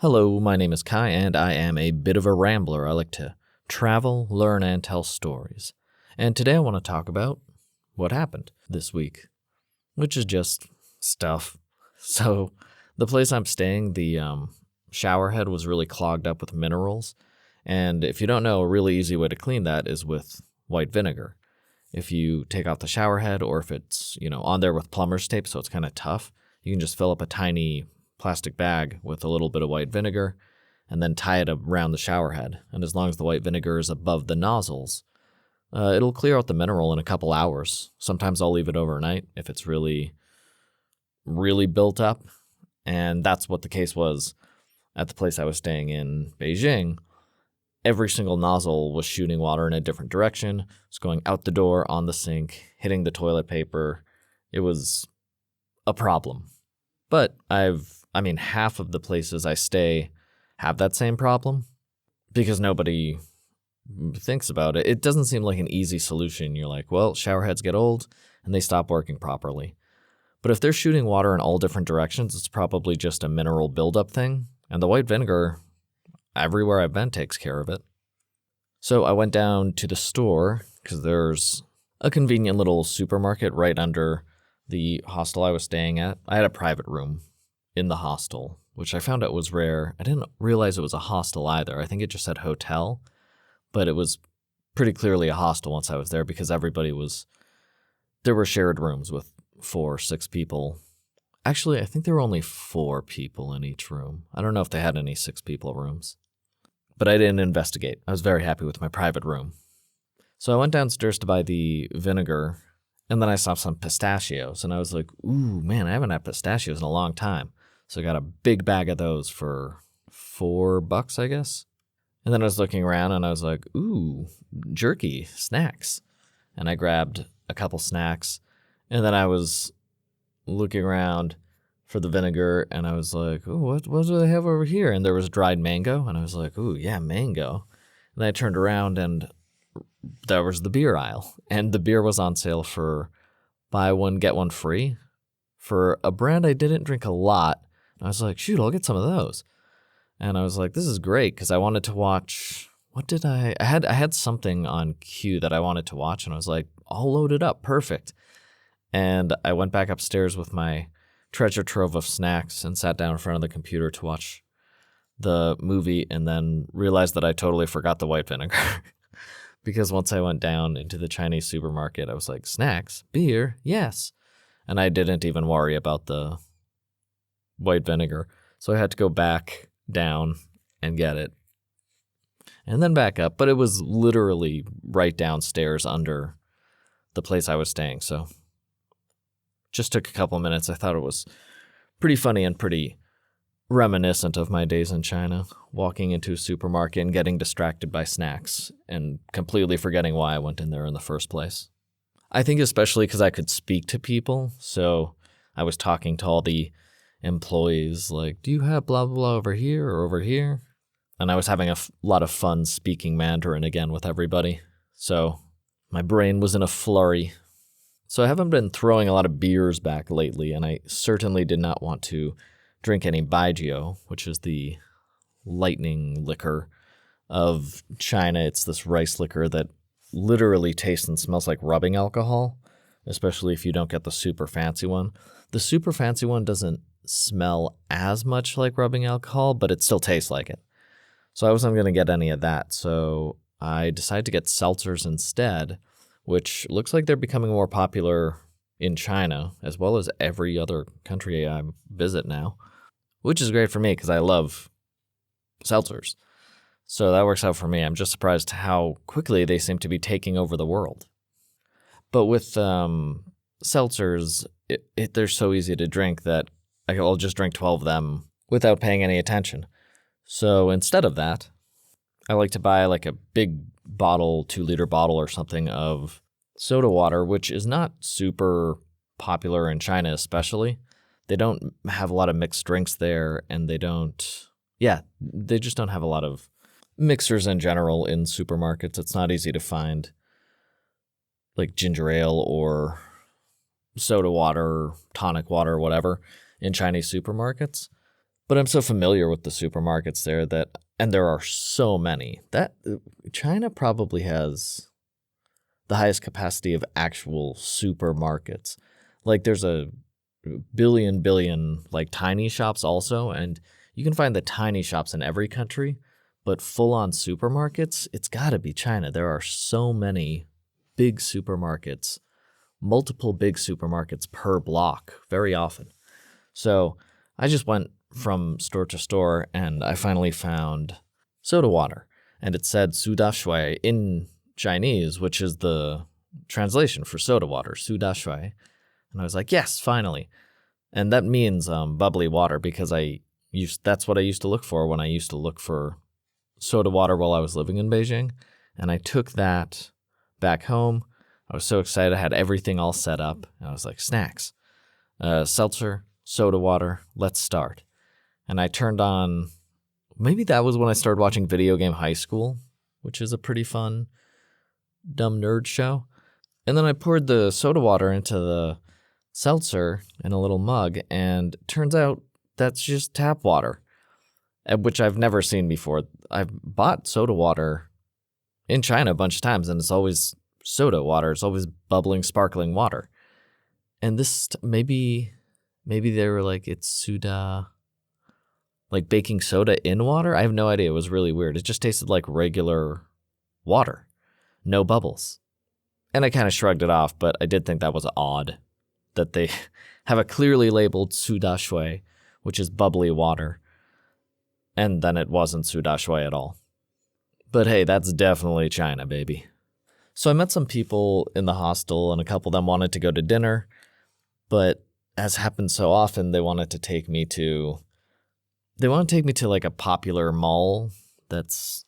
Hello, my name is Kai, and I am a bit of a rambler. I like to travel, learn, and tell stories. And today I want to talk about what happened this week, which is just stuff. So, the place I'm staying, the shower head was really clogged up with minerals. And if you don't know, a really easy way to clean that is with white vinegar. If you take off the shower head, or if it's, on there with plumber's tape, so it's kind of tough, you can just fill up a tiny plastic bag with a little bit of white vinegar and then tie it around the shower head. And as long as the white vinegar is above the nozzles, it'll clear out the mineral in a couple hours. Sometimes I'll leave it overnight if it's really, really built up. And that's what the case was at the place I was staying in Beijing. Every single nozzle was shooting water in a different direction. It's going out the door, on the sink, hitting the toilet paper. It was a problem. But half of the places I stay have that same problem because nobody thinks about it. It doesn't seem like an easy solution. You're like, well, shower heads get old and they stop working properly. But if they're shooting water in all different directions, it's probably just a mineral buildup thing. And the white vinegar, everywhere I've been, takes care of it. So I went down to the store because there's a convenient little supermarket right under the hostel I was staying at. I had a private room in the hostel, which I found out was rare. I didn't realize it was a hostel either. I think it just said hotel, but it was pretty clearly a hostel once I was there because there were shared rooms with 4 or 6 people. Actually, I think there were only 4 people in each room. I don't know if they had any 6 people rooms, but I didn't investigate. I was very happy with my private room. So I went downstairs to buy the vinegar, and then I saw some pistachios, and I was like, ooh, man, I haven't had pistachios in a long time. So I got a big bag of those for $4, I guess. And then I was looking around, and I was like, ooh, jerky, snacks. And I grabbed a couple snacks, and then I was looking around for the vinegar, and I was like, ooh, what do they have over here? And there was dried mango, and I was like, ooh, yeah, mango. And I turned around, and there was the beer aisle, and the beer was on sale for buy one, get one free for a brand I didn't drink a lot. And I was like, shoot, I'll get some of those. And I was like, this is great because I wanted to watch, I had something on queue that I wanted to watch, and I was like, I'll load it up, perfect. And I went back upstairs with my treasure trove of snacks and sat down in front of the computer to watch the movie, and then realized that I totally forgot the white vinegar. Because once I went down into the Chinese supermarket, I was like, snacks, beer, yes. And I didn't even worry about the white vinegar. So I had to go back down and get it. And then back up. But it was literally right downstairs under the place I was staying. So just took a couple minutes. I thought it was pretty funny and pretty reminiscent of my days in China, walking into a supermarket and getting distracted by snacks and completely forgetting why I went in there in the first place. I think especially because I could speak to people, so I was talking to all the employees like, do you have blah, blah, blah over here or over here? And I was having a lot of fun speaking Mandarin again with everybody, so my brain was in a flurry. So I haven't been throwing a lot of beers back lately, and I certainly did not want to drink any baijiu, which is the lightning liquor of China. It's this rice liquor that literally tastes and smells like rubbing alcohol, especially if you don't get the super fancy one. The super fancy one doesn't smell as much like rubbing alcohol, but it still tastes like it. So I wasn't going to get any of that. So I decided to get seltzers instead, which looks like they're becoming more popular in China, as well as every other country I visit now, which is great for me because I love seltzers. So that works out for me. I'm just surprised how quickly they seem to be taking over the world. But with seltzers, they're so easy to drink that I'll just drink 12 of them without paying any attention. So instead of that, I like to buy like a big bottle, 2-liter bottle or something of soda water, which is not super popular in China especially. They don't have a lot of mixed drinks there, and they just don't have a lot of mixers in general in supermarkets. It's not easy to find like ginger ale or soda water, tonic water, whatever, in Chinese supermarkets. But I'm so familiar with the supermarkets there and there are so many, that China probably has the highest capacity of actual supermarkets. Like there's a billion like tiny shops also, and you can find the tiny shops in every country, but full-on supermarkets, it's got to be China. There are so many big supermarkets, multiple big supermarkets per block very often. So I just went from store to store and I finally found soda water, and it said "su da shui" in Chinese, which is the translation for soda water, "su da shui." And I was like, yes, finally. And that means bubbly water, because that's what I used to look for when I used to look for soda water while I was living in Beijing. And I took that back home. I was so excited. I had everything all set up. I was like, snacks, seltzer, soda water, let's start. And I turned on, maybe that was when I started watching Video Game High School, which is a pretty fun, dumb nerd show. And then I poured the soda water into the seltzer in a little mug, and turns out that's just tap water, which I've never seen before. I've bought soda water in China a bunch of times, and it's always soda water. It's always bubbling, sparkling water. And this, maybe they were like, it's soda, like baking soda in water? I have no idea. It was really weird. It just tasted like regular water, no bubbles. And I kind of shrugged it off, but I did think that was odd that they have a clearly labeled "su da shui," which is bubbly water, and then it wasn't "su da shui" at all. But hey, that's definitely China, baby. So I met some people in the hostel, and a couple of them wanted to go to dinner, but as happens so often, they wanted to take me to like a popular mall that's,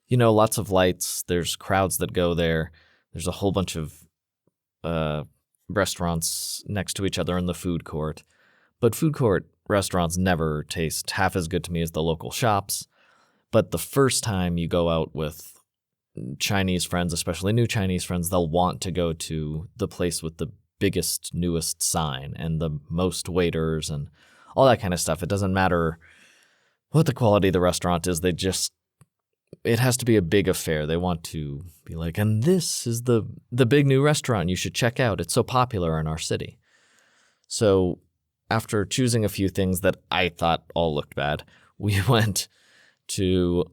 lots of lights. There's crowds that go there. There's a whole bunch of restaurants next to each other in the food court. But food court restaurants never taste half as good to me as the local shops. But the first time you go out with Chinese friends, especially new Chinese friends, they'll want to go to the place with the biggest, newest sign and the most waiters and all that kind of stuff. It doesn't matter what the quality of the restaurant is. It has to be a big affair. They want to be like, and this is the big new restaurant you should check out. It's so popular in our city. So after choosing a few things that I thought all looked bad, we went to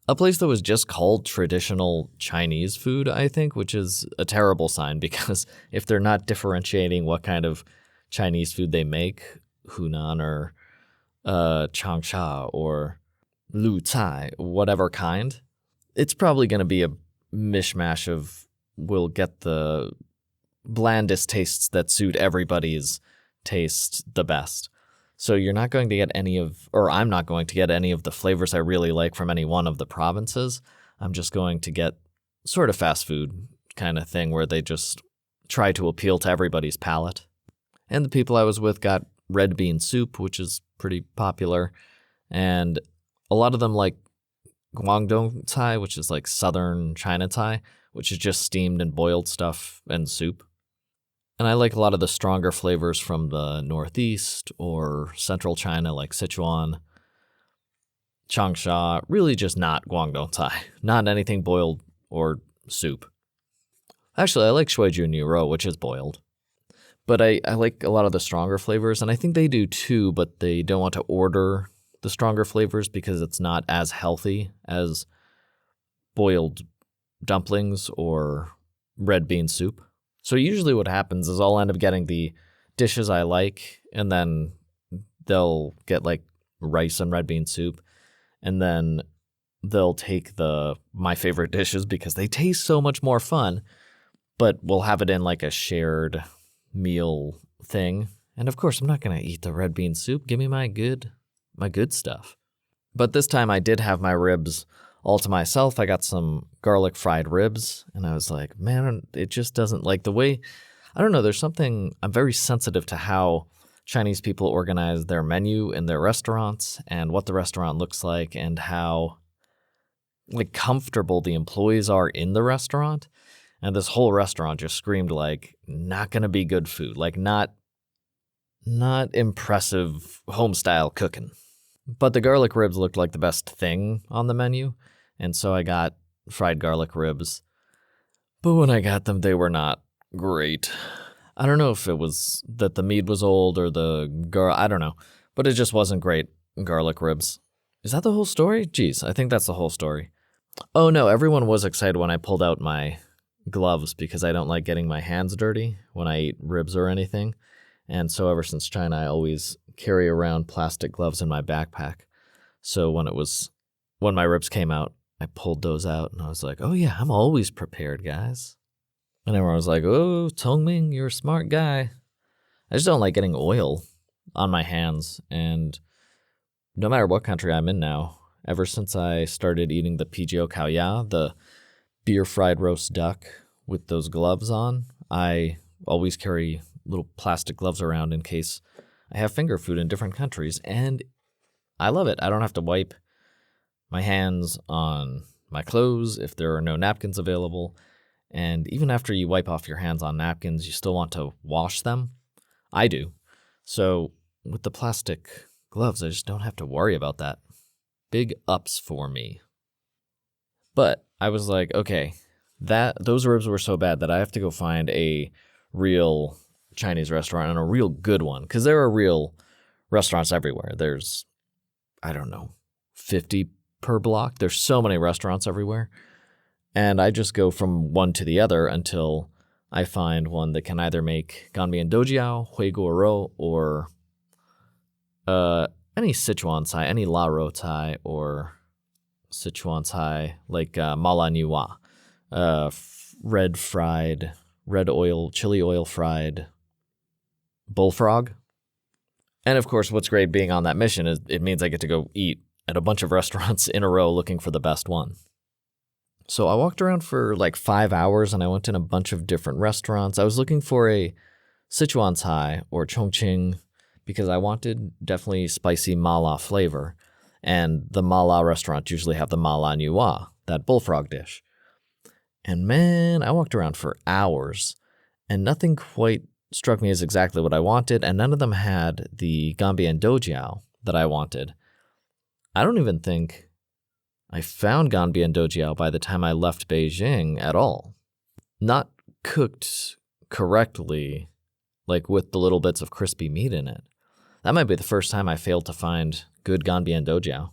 a place that was just called traditional Chinese food, I think, which is a terrible sign, because if they're not differentiating what kind of Chinese food they make, Hunan or Changsha or Lu Cai, whatever kind, it's probably going to be a mishmash of, we'll get the blandest tastes that suit everybody's taste the best. So you're not going to get I'm not going to get any of the flavors I really like from any one of the provinces. I'm just going to get sort of fast food kind of thing where they just try to appeal to everybody's palate. And the people I was with got red bean soup, which is pretty popular. And a lot of them like Guangdong Thai, which is like southern China Thai, which is just steamed and boiled stuff and soup. And I like a lot of the stronger flavors from the northeast or central China, like Sichuan, Changsha, really just not Guangdong Thai, not anything boiled or soup. Actually, I like Shuiju Nuro, which is boiled. But I like a lot of the stronger flavors, and I think they do too, but they don't want to order the stronger flavors because it's not as healthy as boiled dumplings or red bean soup. So usually what happens is I'll end up getting the dishes I like, and then they'll get like rice and red bean soup, and then they'll take my favorite dishes because they taste so much more fun, but we'll have it in like a shared meal thing. And of course, I'm not going to eat the red bean soup. Give me my good stuff. But this time I did have my ribs all to myself. I got some garlic fried ribs, and I was like, man, it just doesn't like the way, I don't know, there's something, I'm very sensitive to how Chinese people organize their menu in their restaurants and what the restaurant looks like and how like comfortable the employees are in the restaurant. And this whole restaurant just screamed like not going to be good food, like not impressive home style cooking. But the garlic ribs looked like the best thing on the menu, and so I got fried garlic ribs. But when I got them, they were not great. I don't know if it was that the meat was old or I don't know, but it just wasn't great garlic ribs. Is that the whole story? Jeez, I think that's the whole story. Oh no, everyone was excited when I pulled out my gloves because I don't like getting my hands dirty when I eat ribs or anything. And so ever since China, I always carry around plastic gloves in my backpack. So when my ribs came out, I pulled those out and I was like, oh yeah, I'm always prepared, guys. And everyone was like, oh, Tongming, you're a smart guy. I just don't like getting oil on my hands. And no matter what country I'm in now, ever since I started eating the Pijiu Kaoya, the beer fried roast duck with those gloves on, I always carry little plastic gloves around in case I have finger food in different countries. And I love it. I don't have to wipe my hands on my clothes if there are no napkins available. And even after you wipe off your hands on napkins, you still want to wash them. I do. So with the plastic gloves, I just don't have to worry about that. Big ups for me. But I was like, okay, those ribs were so bad that I have to go find a real Chinese restaurant and a real good one. Because there are real restaurants everywhere. There's, I don't know, 50 per block. There's so many restaurants everywhere. And I just go from one to the other until I find one that can either make ganbian doujiao, hui guo rou, or any Sichuan cai, any la rou cai, or Sichuan cai, like ma la niu wa, chili oil fried bullfrog. And of course, what's great being on that mission is it means I get to go eat at a bunch of restaurants in a row looking for the best one. So I walked around for like 5 hours and I went in a bunch of different restaurants. I was looking for a Sichuan cai or Chongqing because I wanted definitely spicy mala flavor. And the mala restaurants usually have the mala niwa, that bullfrog dish. And man, I walked around for hours and nothing quite struck me as exactly what I wanted. And none of them had the ganbian doujiao that I wanted. I don't even think I found ganbian doujiao by the time I left Beijing at all. Not cooked correctly, like with the little bits of crispy meat in it. That might be the first time I failed to find good ganbian doujiao.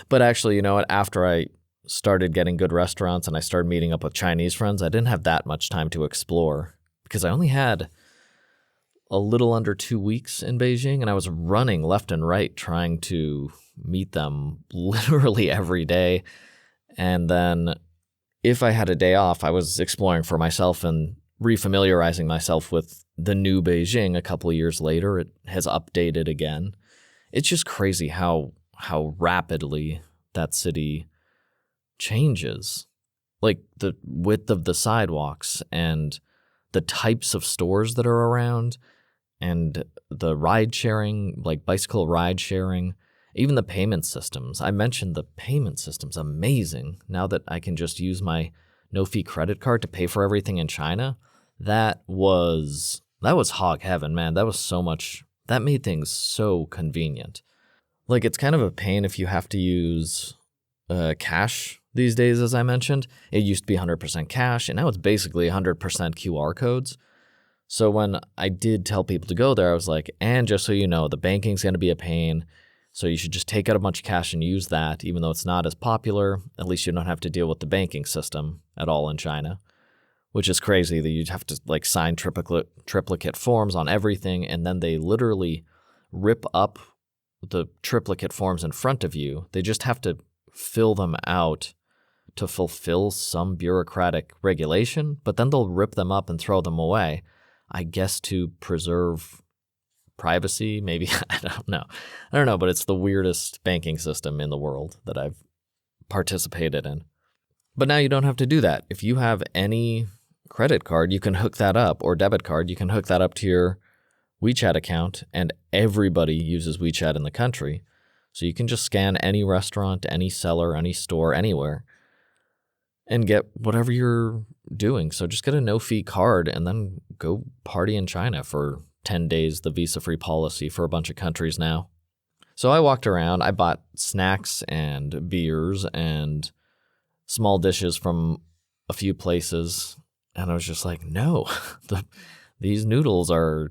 But actually, you know what? After I started getting good restaurants and I started meeting up with Chinese friends, I didn't have that much time to explore because I only had a little under 2 weeks in Beijing and I was running left and right trying to meet them literally every day. And then if I had a day off, I was exploring for myself and refamiliarizing myself with the new Beijing a couple of years later. It has updated again. It's just crazy how rapidly that city changes. Like the width of the sidewalks and the types of stores that are around and the ride sharing, like bicycle ride sharing. Even the payment systems. I mentioned the payment system's amazing. Now that I can just use my no-fee credit card to pay for everything in China, that was hog heaven, man. That made things so convenient. Like, it's kind of a pain if you have to use cash these days, as I mentioned. It used to be 100% cash, and now it's basically 100% QR codes. So when I did tell people to go there, I was like, and just so you know, the banking's going to be a pain. So you should just take out a bunch of cash and use that, even though it's not as popular. At least you don't have to deal with the banking system at all in China, which is crazy that you'd have to like sign triplicate forms on everything, and then they literally rip up the triplicate forms in front of you. They just have to fill them out to fulfill some bureaucratic regulation, but then they'll rip them up and throw them away, I guess to preserve privacy, maybe. I don't know, but it's the weirdest banking system in the world that I've participated in. But now you don't have to do that. If you have any credit card, you can hook that up, or debit card, you can hook that up to your WeChat account, and everybody uses WeChat in the country. So you can just scan any restaurant, any seller, any store, anywhere, and get whatever you're doing. So just get a no-fee card and then go party in China for 10 days, the visa-free policy for a bunch of countries now. So I walked around. I bought snacks and beers and small dishes from a few places. And I was just like, no, these noodles are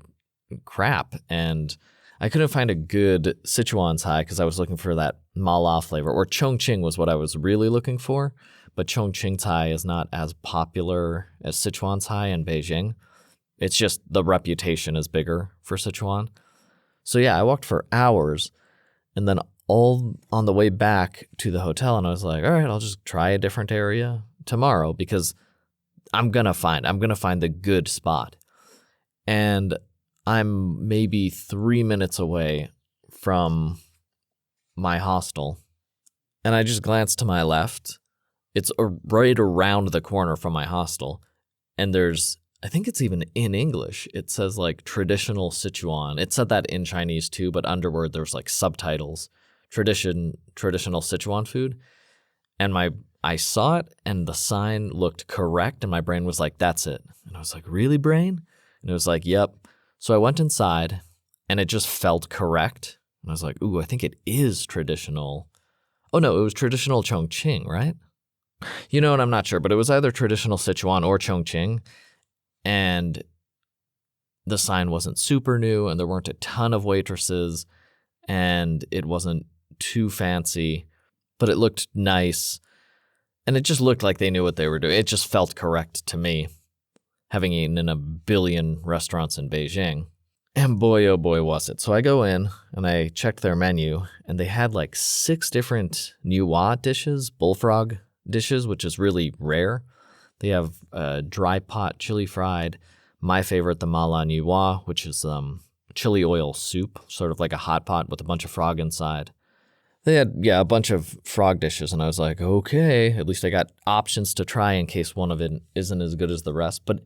crap. And I couldn't find a good Sichuan Thai because I was looking for that mala flavor. Or Chongqing was what I was really looking for. But Chongqing Thai is not as popular as Sichuan Thai in Beijing. It's just the reputation is bigger for Sichuan. So yeah, I walked for hours. And then all on the way back to the hotel, and I was like, all right, I'll just try a different area tomorrow because I'm going to find the good spot. And I'm maybe 3 minutes away from my hostel. And I just glanced to my left. It's right around the corner from my hostel. And I think it's even in English. It says like traditional Sichuan. It said that in Chinese too, but underword there's like subtitles. Traditional Sichuan food. And I saw it and the sign looked correct and my brain was like, that's it. And I was like, really, brain? And it was like, yep. So I went inside and it just felt correct. And I was like, ooh, I think it is traditional. Oh no, it was traditional Chongqing, right? You know, and I'm not sure, but it was either traditional Sichuan or Chongqing. And the sign wasn't super new and there weren't a ton of waitresses and it wasn't too fancy, but it looked nice. And it just looked like they knew what they were doing. It just felt correct to me, having eaten in a billion restaurants in Beijing. And boy, oh boy, was it. So I go in and I checked their menu and they had like 6 different Niuwa dishes, bullfrog dishes, which is really rare. They have dry pot chili fried. My favorite, the mala niuwa, which is chili oil soup, sort of like a hot pot with a bunch of frog inside. They had, a bunch of frog dishes, and I was like, okay, at least I got options to try in case one of it isn't as good as the rest. But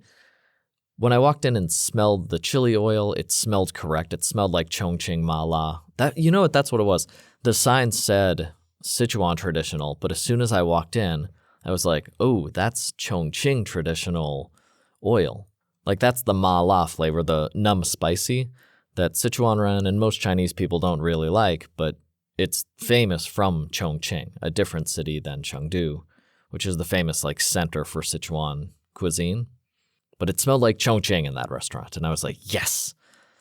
when I walked in and smelled the chili oil, it smelled correct. It smelled like Chongqing mala. You know what? That's what it was. The sign said Sichuan traditional, but as soon as I walked in, I was like, oh, that's Chongqing traditional oil. Like, that's the mala flavor, the numb spicy that Sichuan ren and most Chinese people don't really like, but it's famous from Chongqing, a different city than Chengdu, which is the famous like center for Sichuan cuisine. But it smelled like Chongqing in that restaurant, and I was like, yes!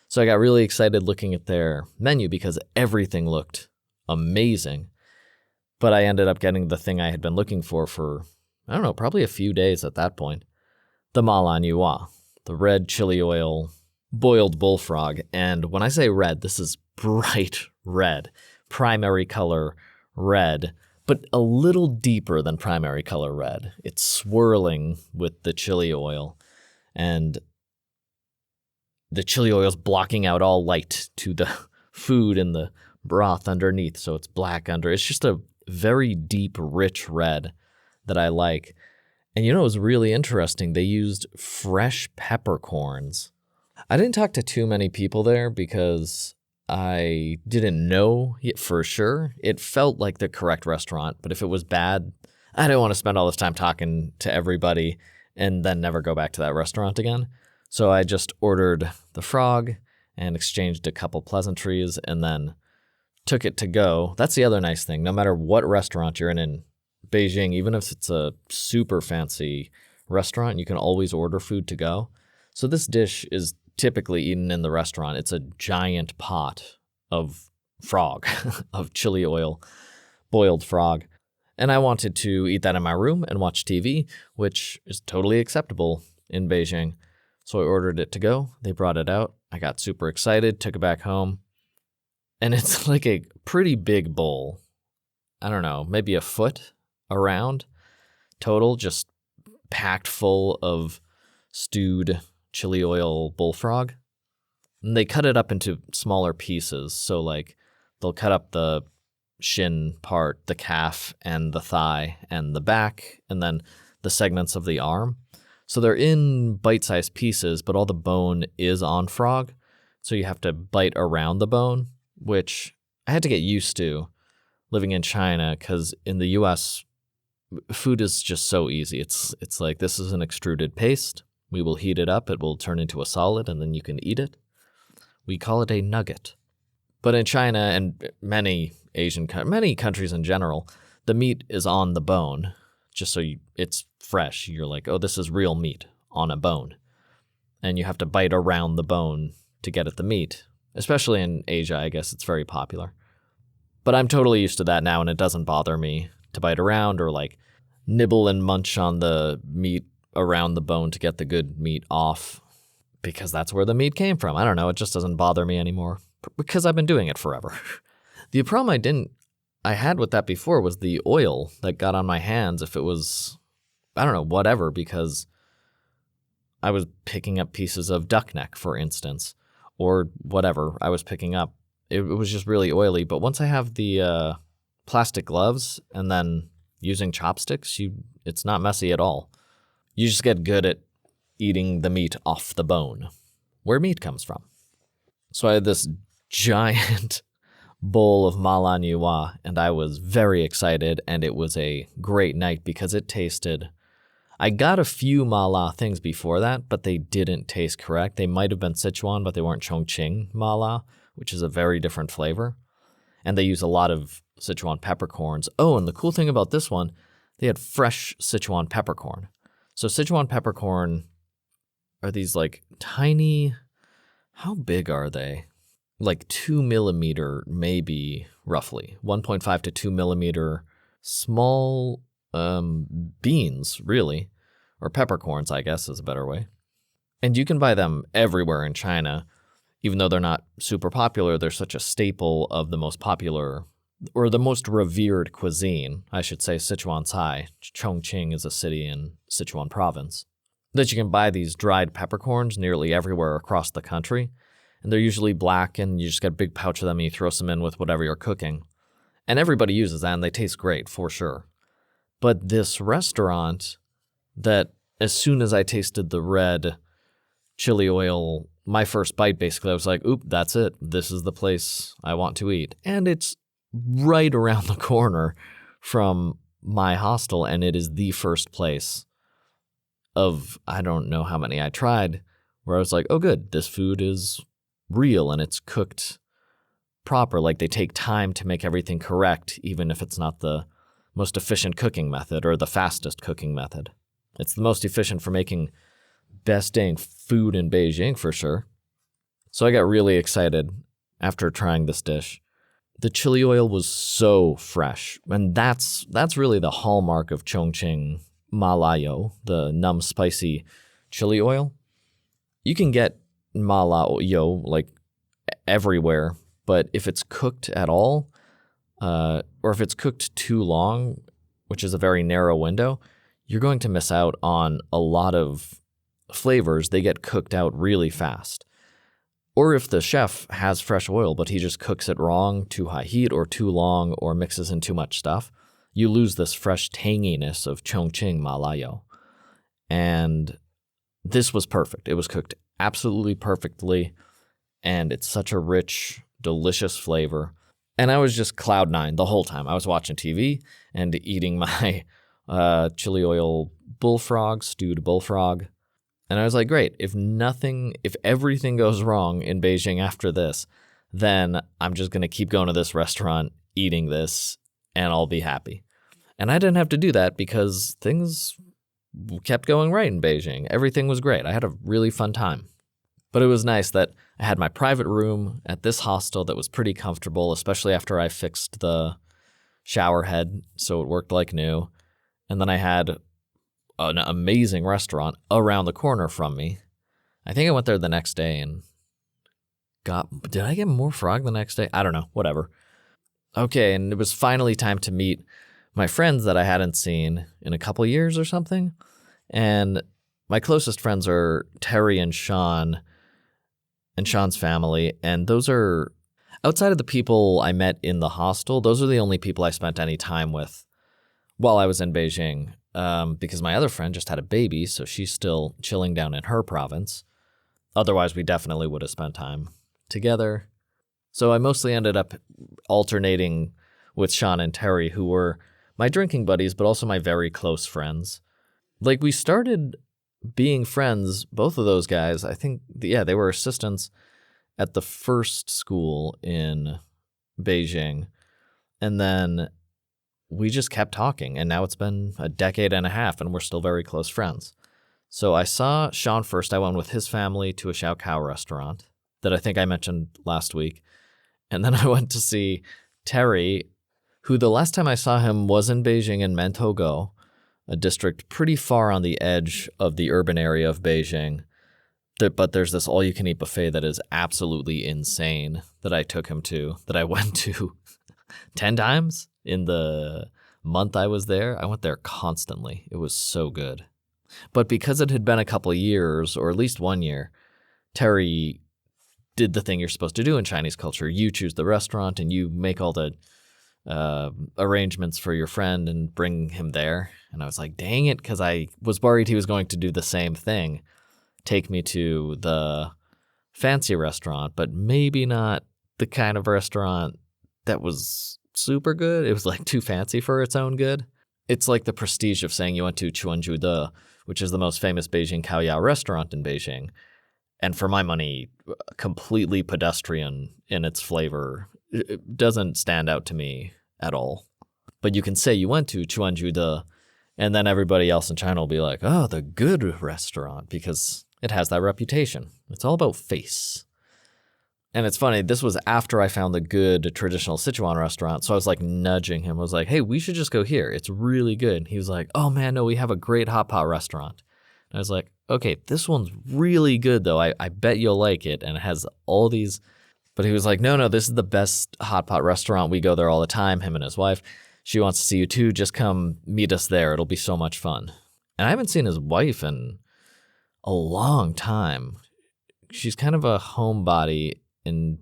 So I got really excited looking at their menu because everything looked amazing. But I ended up getting the thing I had been looking for, I don't know, probably a few days at that point. The mala niuwa, the red chili oil boiled bullfrog. And when I say red, this is bright red, primary color red, but a little deeper than primary color red. It's swirling with the chili oil, and the chili oil's blocking out all light to the food and the broth underneath, so it's black under. It's just a very deep, rich red that I like. And you know, it was really interesting. They used fresh peppercorns. I didn't talk to too many people there because I didn't know for sure. It felt like the correct restaurant, but if it was bad, I didn't want to spend all this time talking to everybody and then never go back to that restaurant again. So I just ordered the frog and exchanged a couple pleasantries and then took it to go. That's the other nice thing. No matter what restaurant you're in Beijing, even if it's a super fancy restaurant, you can always order food to go. So this dish is typically eaten in the restaurant. It's a giant pot of frog, of chili oil, boiled frog. And I wanted to eat that in my room and watch TV, which is totally acceptable in Beijing. So I ordered it to go. They brought it out. I got super excited, took it back home. And it's like a pretty big bowl. I don't know, maybe a foot around total, just packed full of stewed chili oil bullfrog. And they cut it up into smaller pieces. So like they'll cut up the shin part, the calf and the thigh and the back, and then the segments of the arm. So they're in bite-sized pieces, but all the bone is on frog. So you have to bite around the bone, which I had to get used to living in China because in the US, food is just so easy. It's like, this is an extruded paste. We will heat it up. It will turn into a solid, and then you can eat it. We call it a nugget. But in China and many many countries in general, the meat is on the bone, just so it's fresh. You're like, oh, this is real meat on a bone. And you have to bite around the bone to get at the meat. Especially in Asia, I guess it's very popular. But I'm totally used to that now, and it doesn't bother me to bite around or like nibble and munch on the meat around the bone to get the good meat off, because that's where the meat came from. I don't know, it just doesn't bother me anymore because I've been doing it forever. The problem I had with that before was the oil that got on my hands if it was, I don't know, whatever, because I was picking up pieces of duck neck, for instance, or whatever I was picking up. It was just really oily. But once I have the plastic gloves and then using chopsticks, it's not messy at all. You just get good at eating the meat off the bone, where meat comes from. So I had this giant bowl of ma la niwa, and I was very excited, and it was a great night because it tasted... I got a few ma la things before that, but they didn't taste correct. They might have been Sichuan, but they weren't Chongqing ma la, which is a very different flavor. And they use a lot of Sichuan peppercorns. Oh, and the cool thing about this one, they had fresh Sichuan peppercorn. So Sichuan peppercorn are these like tiny, how big are they? Like 2 millimeter, maybe roughly 1.5 to 2 millimeter small beans, really, or peppercorns, I guess is a better way. And you can buy them everywhere in China. Even though they're not super popular, they're such a staple of the most popular, or the most revered cuisine, I should say, Sichuan Cai. Chongqing is a city in Sichuan province. That you can buy these dried peppercorns nearly everywhere across the country. And they're usually black, and you just get a big pouch of them and you throw some in with whatever you're cooking. And everybody uses that, and they taste great, for sure. But this restaurant, that as soon as I tasted the red chili oil, my first bite, basically, I was like, oop, that's it. This is the place I want to eat. And it's right around the corner from my hostel, and it is the first place of, I don't know how many I tried, where I was like, oh, good, this food is real, and it's cooked proper. Like, they take time to make everything correct, even if it's not the most efficient cooking method or the fastest cooking method. It's the most efficient for making best dang food in Beijing, for sure. So I got really excited after trying this dish. The chili oil was so fresh, and that's really the hallmark of Chongqing Malayo, the numb spicy chili oil. You can get Malayo like everywhere, but if it's cooked at all, or if it's cooked too long, which is a very narrow window, you're going to miss out on a lot of flavors. They get cooked out really fast. Or if the chef has fresh oil, but he just cooks it wrong, too high heat or too long, or mixes in too much stuff, you lose this fresh tanginess of Chongqing Malayo. And this was perfect. It was cooked absolutely perfectly, and it's such a rich, delicious flavor. And I was just cloud nine the whole time. I was watching TV and eating my chili oil bullfrog, stewed bullfrog. And I was like, great, if everything goes wrong in Beijing after this, then I'm just going to keep going to this restaurant, eating this, and I'll be happy. And I didn't have to do that because things kept going right in Beijing. Everything was great. I had a really fun time. But it was nice that I had my private room at this hostel that was pretty comfortable, especially after I fixed the shower head so it worked like new. And then I had an amazing restaurant around the corner from me. I think I went there the next day and did I get more frog the next day? I don't know, whatever. Okay, and it was finally time to meet my friends that I hadn't seen in a couple years or something. And my closest friends are Terry and Sean, and Sean's family, and those are, outside of the people I met in the hostel, those are the only people I spent any time with while I was in Beijing, because my other friend just had a baby, so she's still chilling down in her province. Otherwise, we definitely would have spent time together. So I mostly ended up alternating with Sean and Terry, who were my drinking buddies, but also my very close friends. Like, we started being friends, both of those guys, I think, yeah, they were assistants at the first school in Beijing, and then we just kept talking, and now it's been a decade and a half, and we're still very close friends. So I saw Sean first. I went with his family to a Xiao Kao restaurant that I think I mentioned last week. And then I went to see Terry, who the last time I saw him was in Beijing in Mentogo, a district pretty far on the edge of the urban area of Beijing. But there's this all-you-can-eat buffet that is absolutely insane that I took him to, that I went to 10 times in the month I was there. I went there constantly. It was so good. But because it had been a couple of years, or at least 1 year, Terry did the thing you're supposed to do in Chinese culture. You choose the restaurant and you make all the arrangements for your friend and bring him there. And I was like, dang it, because I was worried he was going to do the same thing. Take me to the fancy restaurant, but maybe not the kind of restaurant that was super good. It was like too fancy for its own good. It's like the prestige of saying you went to Chuanju De, which is the most famous Beijing Kaoyao restaurant in Beijing. And for my money, completely pedestrian in its flavor. It doesn't stand out to me at all. But you can say you went to Chuanju De, and then everybody else in China will be like, oh, the good restaurant, because it has that reputation. It's all about face. And it's funny, this was after I found the good traditional Sichuan restaurant, so I was like nudging him. I was like, hey, we should just go here. It's really good. He was like, oh man, no, we have a great hot pot restaurant. And I was like, okay, this one's really good though. I bet you'll like it. And it has all these, but he was like, no, this is the best hot pot restaurant. We go there all the time, him and his wife. She wants to see you too. Just come meet us there. It'll be so much fun. And I haven't seen his wife in a long time. She's kind of a homebody. And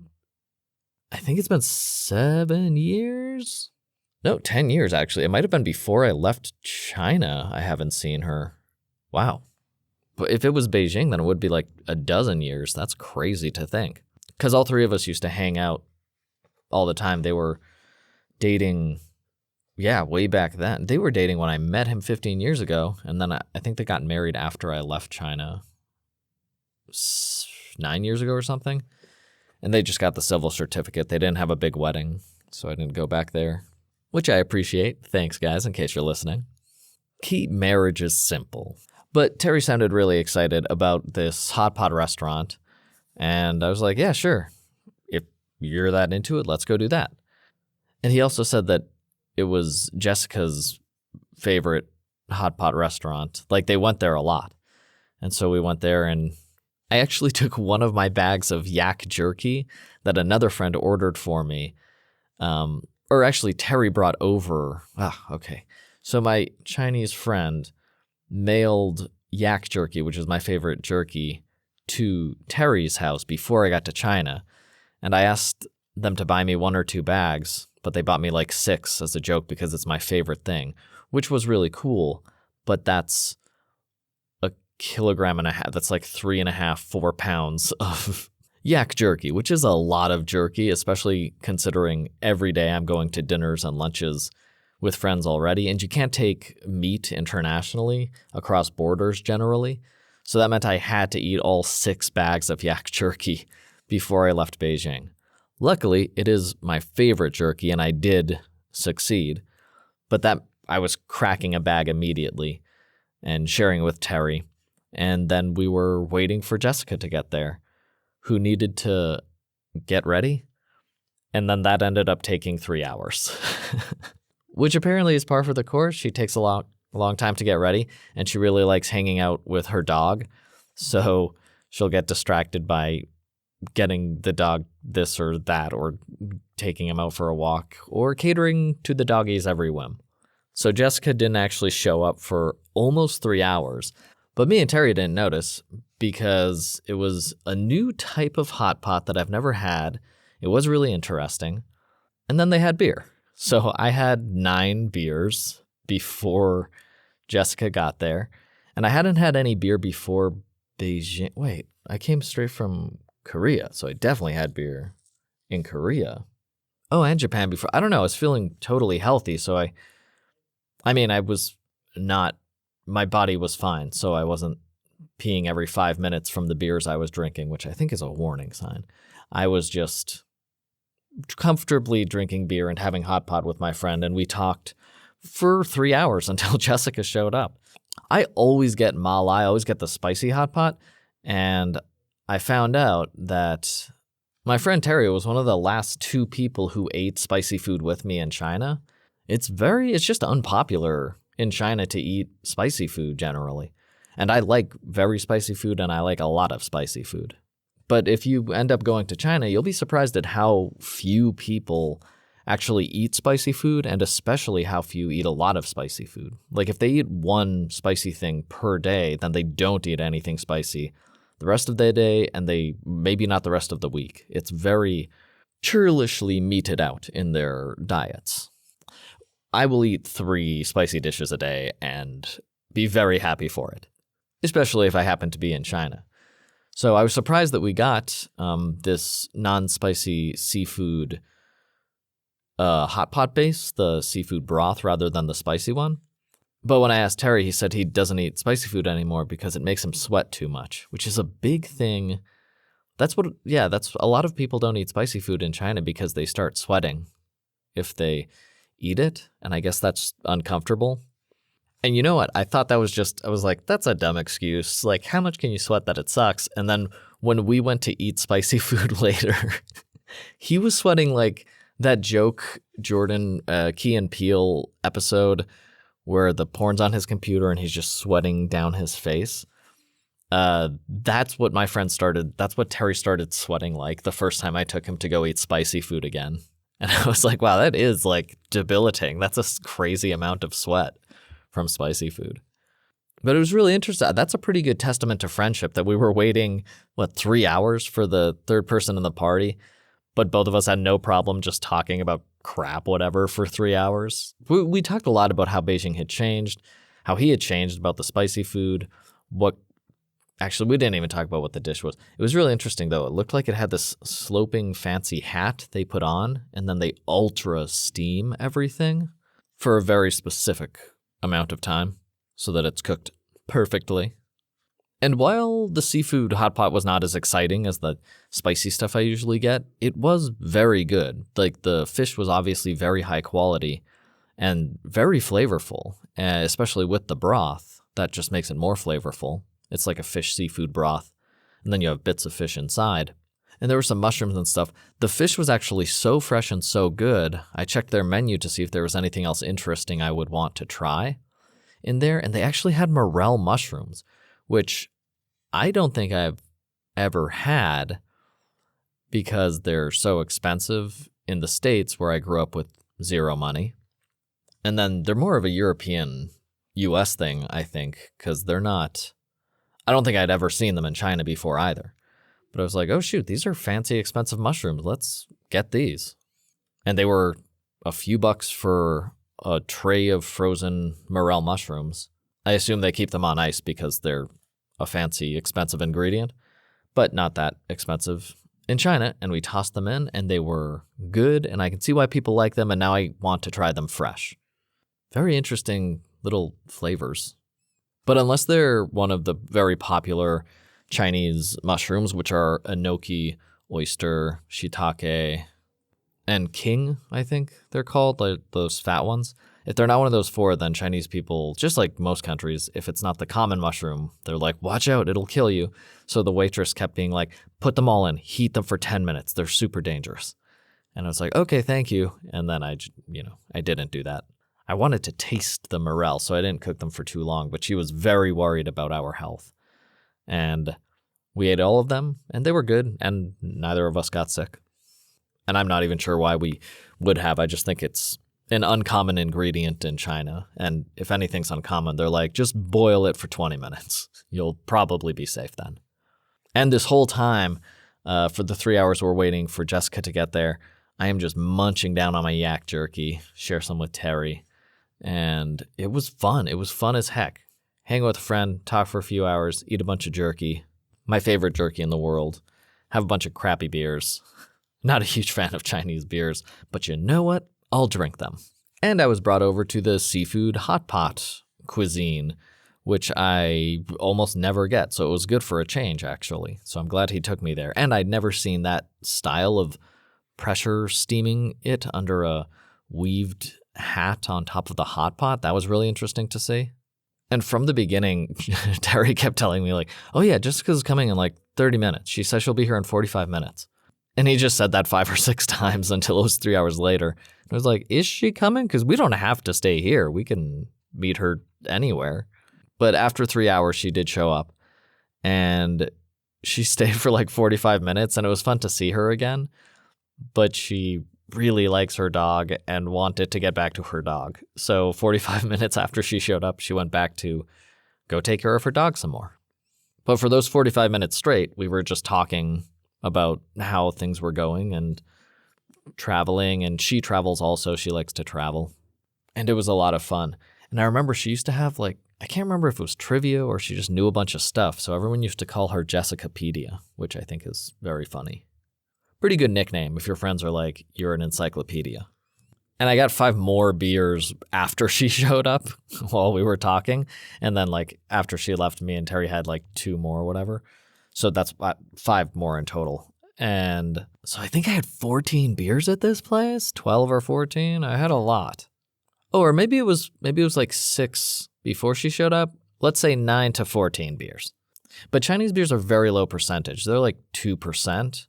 I think it's been 7 years? No, 10 years, actually. It might have been before I left China. I haven't seen her. Wow. But if it was Beijing, then it would be like a dozen years. That's crazy to think. Because all three of us used to hang out all the time. They were dating, way back then. They were dating when I met him 15 years ago. And then I think they got married after I left China 9 years ago or something. And they just got the civil certificate. They didn't have a big wedding, so I didn't go back there, which I appreciate. Thanks, guys, in case you're listening. Keep marriages simple. But Terry sounded really excited about this hot pot restaurant, and I was like, yeah, sure. If you're that into it, let's go do that. And he also said that it was Jessica's favorite hot pot restaurant. Like, they went there a lot. And so we went there, and I actually took one of my bags of yak jerky that another friend ordered for me. Or actually, Terry brought over. Okay. So my Chinese friend mailed yak jerky, which is my favorite jerky, to Terry's house before I got to China. And I asked them to buy me 1 or 2 bags, but they bought me like 6 as a joke because it's my favorite thing, which was really cool. But that's kilogram and a half. That's like 3.5, 4 pounds of yak jerky, which is a lot of jerky, especially considering every day I'm going to dinners and lunches with friends already. And you can't take meat internationally across borders generally. So that meant I had to eat all 6 bags of yak jerky before I left Beijing. Luckily, it is my favorite jerky and I did succeed. But that I was cracking a bag immediately and sharing it with Terry. And then we were waiting for Jessica to get there, who needed to get ready. And then that ended up taking 3 hours, which apparently is par for the course. She takes a long time to get ready, and she really likes hanging out with her dog. So she'll get distracted by getting the dog this or that, or taking him out for a walk, or catering to the doggie's every whim. So Jessica didn't actually show up for almost 3 hours. But me and Terry didn't notice because it was a new type of hot pot that I've never had. It was really interesting. And then they had beer. So I had 9 beers before Jessica got there. And I hadn't had any beer before Beijing. Wait, I came straight from Korea. So I definitely had beer in Korea. Oh, and Japan before. I don't know. I was feeling totally healthy. So I was not. My body was fine, so I wasn't peeing every 5 minutes from the beers I was drinking, which I think is a warning sign. I was just comfortably drinking beer and having hot pot with my friend, and we talked for 3 hours until Jessica showed up. I always get mala, I always get the spicy hot pot, and I found out that my friend Terry was one of the last 2 people who ate spicy food with me in China. It's just unpopular in China to eat spicy food generally. And I like very spicy food, and I like a lot of spicy food. But if you end up going to China, you'll be surprised at how few people actually eat spicy food, and especially how few eat a lot of spicy food. Like if they eat one spicy thing per day, then they don't eat anything spicy the rest of the day, and they maybe not the rest of the week. It's very churlishly meted out in their diets. I will eat 3 spicy dishes a day and be very happy for it, especially if I happen to be in China. So I was surprised that we got this non-spicy seafood hot pot base, the seafood broth, rather than the spicy one. But when I asked Terry, he said he doesn't eat spicy food anymore because it makes him sweat too much, which is a big thing. That's a lot of people don't eat spicy food in China because they start sweating if they eat it. And I guess that's uncomfortable. And you know what? I thought that was I was like, that's a dumb excuse. Like, how much can you sweat that it sucks? And then when we went to eat spicy food later, he was sweating like that joke, Jordan, Key and Peele episode where the porn's on his computer and he's just sweating down his face. That's what that's what Terry started sweating like the first time I took him to go eat spicy food again. And I was like, wow, that is like debilitating. That's a crazy amount of sweat from spicy food. But it was really interesting. That's a pretty good testament to friendship that we were waiting, 3 hours for the third person in the party, but both of us had no problem just talking about crap, whatever, for 3 hours. We talked a lot about how Beijing had changed, how he had changed about the spicy food. Actually, we didn't even talk about what the dish was. It was really interesting, though. It looked like it had this sloping fancy hat they put on, and then they ultra steam everything for a very specific amount of time so that it's cooked perfectly. And while the seafood hot pot was not as exciting as the spicy stuff I usually get, it was very good. Like the fish was obviously very high quality and very flavorful, especially with the broth. That just makes it more flavorful. It's like a fish seafood broth, and then you have bits of fish inside. And there were some mushrooms and stuff. The fish was actually so fresh and so good, I checked their menu to see if there was anything else interesting I would want to try in there, and they actually had morel mushrooms, which I don't think I've ever had because they're so expensive in the States where I grew up with zero money. And then they're more of a European US thing, I think, because I don't think I'd ever seen them in China before either. But I was like, oh shoot, these are fancy, expensive mushrooms. Let's get these. And they were a few bucks for a tray of frozen morel mushrooms. I assume they keep them on ice because they're a fancy, expensive ingredient, but not that expensive in China. And we tossed them in and they were good. And I can see why people like them. And now I want to try them fresh. Very interesting little flavors. But unless they're one of the very popular Chinese mushrooms, which are enoki, oyster, shiitake, and king, I think they're called, like those fat ones. If they're not one of those 4, then Chinese people, just like most countries, if it's not the common mushroom, they're like, watch out, it'll kill you. So the waitress kept being like, put them all in, heat them for 10 minutes. They're super dangerous. And I was like, okay, thank you. And then I didn't do that. I wanted to taste the morel, so I didn't cook them for too long, but she was very worried about our health. And we ate all of them, and they were good, and neither of us got sick. And I'm not even sure why we would have. I just think it's an uncommon ingredient in China. And if anything's uncommon, they're like, just boil it for 20 minutes. You'll probably be safe then. And this whole time, for the 3 hours we're waiting for Jessica to get there, I am just munching down on my yak jerky, share some with Terry. And it was fun. It was fun as heck. Hang with a friend, talk for a few hours, eat a bunch of jerky. My favorite jerky in the world. Have a bunch of crappy beers. Not a huge fan of Chinese beers, but you know what? I'll drink them. And I was brought over to the seafood hot pot cuisine, which I almost never get. So it was good for a change, actually. So I'm glad he took me there. And I'd never seen that style of pressure steaming it under a weaved hat on top of the hot pot. That was really interesting to see. And from the beginning, Terry kept telling me like, oh yeah, Jessica's coming in like 30 minutes. She says she'll be here in 45 minutes. And he just said that 5 or 6 times until it was 3 hours later. I was like, is she coming? Because we don't have to stay here. We can meet her anywhere. But after 3 hours, she did show up. And she stayed for like 45 minutes. And it was fun to see her again. But she really likes her dog and wanted to get back to her dog. So 45 minutes after she showed up, she went back to go take care of her dog some more. But for those 45 minutes straight, we were just talking about how things were going and traveling. And she travels also. She likes to travel. And it was a lot of fun. And I remember she used to have like, I can't remember if it was trivia or she just knew a bunch of stuff. So everyone used to call her Jessicapedia, which I think is very funny. Pretty good nickname if your friends are like, you're an encyclopedia. And I got 5 more beers after she showed up while we were talking. And then like after she left, me and Terry had like 2 more or whatever. So that's 5 more in total. And so I think I had 14 beers at this place, 12 or 14. I had a lot. Oh, or maybe it was like 6 before she showed up. Let's say 9 to 14 beers. But Chinese beers are very low percentage. They're like 2%.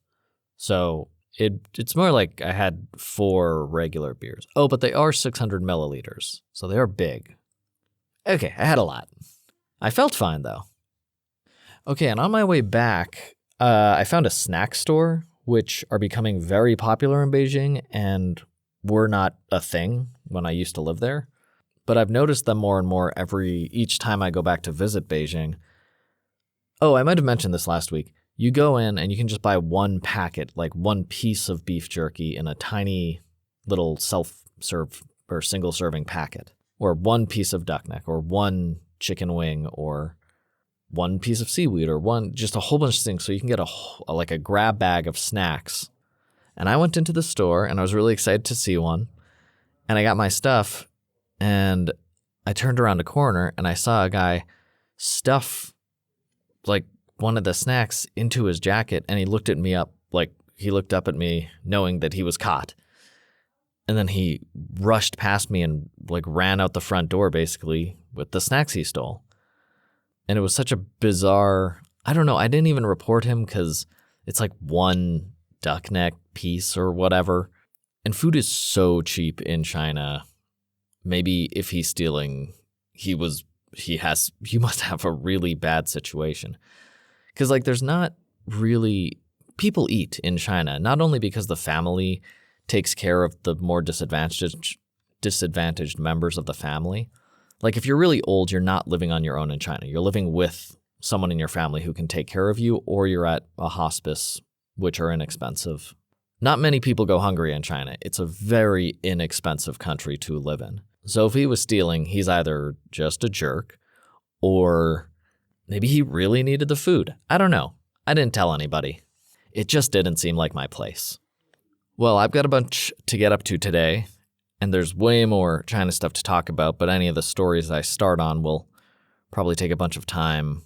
So it's more like I had 4 regular beers. Oh, but they are 600 milliliters, so they are big. Okay, I had a lot. I felt fine, though. Okay, and on my way back, I found a snack store, which are becoming very popular in Beijing and were not a thing when I used to live there. But I've noticed them more and more each time I go back to visit Beijing. Oh, I might have mentioned this last week. You go in and you can just buy 1 packet, like 1 piece of beef jerky in a tiny little self-serve or single-serving packet, or 1 piece of duck neck, or 1 chicken wing, or 1 piece of seaweed, or just a whole bunch of things. So you can get a grab bag of snacks. And I went into the store and I was really excited to see one. And I got my stuff and I turned around a corner and I saw a guy stuff like one of the snacks into his jacket, and he looked at me knowing that he was caught. And then he rushed past me and like ran out the front door basically with the snacks he stole. And it was such a bizarre, I don't know, I didn't even report him because it's like 1 duck neck piece or whatever. And food is so cheap in China. Maybe if he's stealing, he must have a really bad situation. Because, like, there's not really... People eat in China, not only because the family takes care of the more disadvantaged members of the family. Like, if you're really old, you're not living on your own in China. You're living with someone in your family who can take care of you, or you're at a hospice, which are inexpensive. Not many people go hungry in China. It's a very inexpensive country to live in. So if he was stealing, he's either just a jerk, or... maybe he really needed the food. I don't know. I didn't tell anybody. It just didn't seem like my place. Well, I've got a bunch to get up to today, and there's way more China stuff to talk about, but any of the stories I start on will probably take a bunch of time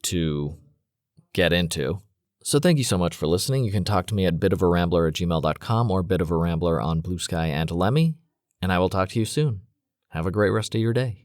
to get into. So thank you so much for listening. You can talk to me at bitofarambler@gmail.com or bitofarambler on Blue Sky and Lemmy, and I will talk to you soon. Have a great rest of your day.